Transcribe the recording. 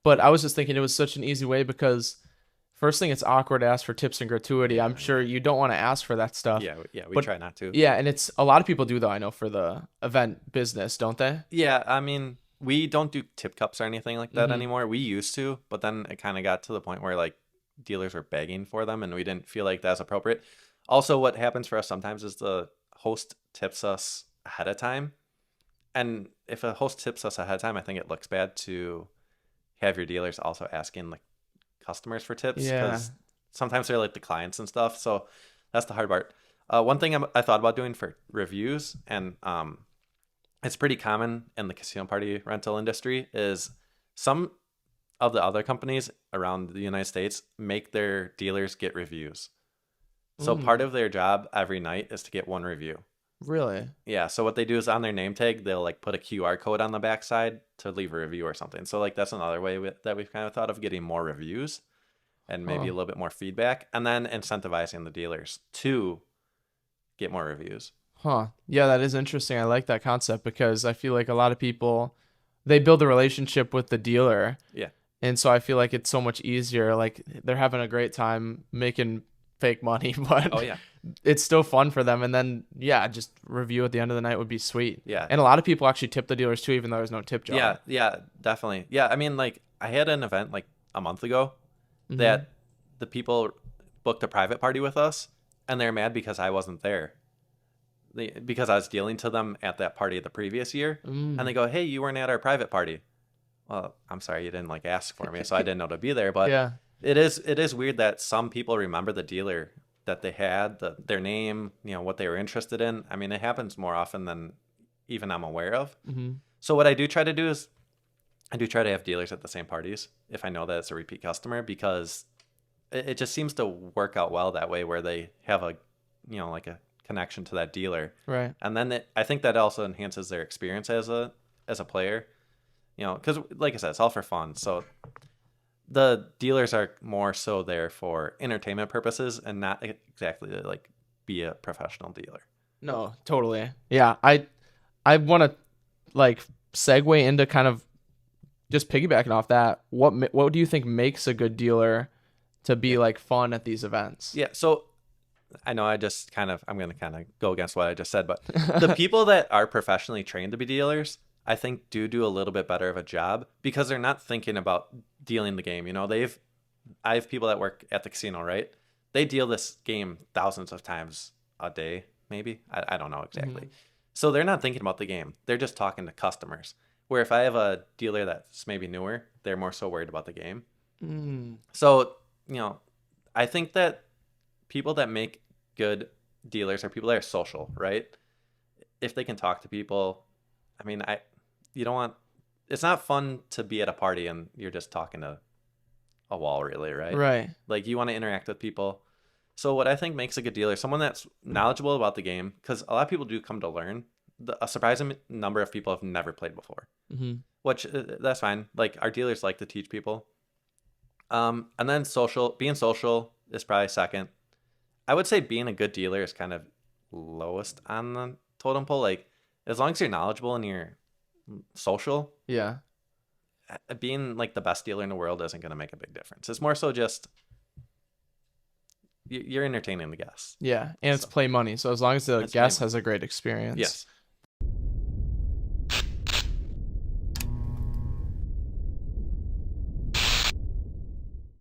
But I was just thinking it was such an easy way because first thing, it's awkward to ask for tips and gratuity. I'm Yeah, sure you don't want to ask for that stuff. yeah, we But try not to. yeah, and it's a lot of people do though, I know, for the event business, don't they? Yeah, I mean, we don't do tip cups or anything like that Mm-hmm. anymore. We used to, but then it kind of got to the point where like dealers were begging for them and we didn't feel like that's appropriate. Also, what happens for us sometimes is the host tips us ahead of time. And if a host tips us ahead of time, I think it looks bad to have your dealers also asking like customers for tips Yeah. because sometimes they're like the clients and stuff. So that's the hard part. One thing I thought about doing for reviews, and it's pretty common in the casino party rental industry, is some of the other companies around the United States make their dealers get reviews. So part Mm, of their job every night is to get one review. really? Yeah, so what they do is on their name tag, they'll like put a QR code on the backside to leave a review or something. So like that's another way that we've kind of thought of getting more reviews and maybe Huh. a little bit more feedback, and then incentivizing the dealers to get more reviews. Huh. Yeah, that is interesting. I like that concept because I feel like a lot of people they build a relationship with the dealer. Yeah. And so I feel like it's so much easier. Like they're having a great time making fake money, Oh but yeah. it's still fun for them. And then, yeah, just review at the end of the night would be sweet. Yeah. And a lot of people actually tip the dealers too, even though there's no tip Yeah. jar. Yeah. Definitely. Yeah. I mean, like I had an event like a month ago Mm-hmm. that the people booked a private party with us, and they're mad because I wasn't there. Because I was dealing to them at that party the previous year, and they Mm. go, "Hey, you weren't at our private party." Well, I'm sorry, you didn't like ask for me, so I didn't know to be there. But Yeah. it is weird that some people remember the dealer that they had, their name, what they were interested in. I mean, it happens more often than even I'm aware of. Mm-hmm. So what I do try to do is I do try to have dealers at the same parties if I know that it's a repeat customer, because it just seems to work out well that way, where they have a like a connection to that dealer, Right. and then I think that also enhances their experience as a player, because like I said, it's all for fun. So the dealers are more so there for entertainment purposes and not exactly to like be a professional dealer. No, totally. Yeah. I want to like segue into kind of just piggybacking off that. What do you think makes a good dealer to Yeah. be like fun at these events? Yeah. So I know I'm going to kind of go against what I just said, but the people that are professionally trained to be dealers, I think do a little bit better of a job because they're not thinking about dealing the game. I have people that work at the casino, right? They deal this game thousands of times a day, maybe. I don't know Mm-hmm. exactly. So they're not thinking about the game. They're just talking to customers. Where if I have a dealer that's maybe newer, they're more so worried about the game. Mm. So, I think that people that make good dealers are people that are social, right? If they can talk to people, I mean, you don't want, it's not fun to be at a party and you're just talking to a wall, really, right? Right. Like you want to interact with people. So what I think makes a good dealer, someone that's knowledgeable about the game, because a lot of people do come to learn. A surprising number of people have never played before, Mm-hmm. which that's fine. Like our dealers like to teach people. And then being social is probably second. I would say being a good dealer is kind of lowest on the totem pole. Like as long as you're knowledgeable and you're social, Yeah. being like the best dealer in the world isn't going to make a big difference. It's more so just you're entertaining the guests. Yeah. And it's So play money. So as long as the that's play guest money. has a great experience. Yes.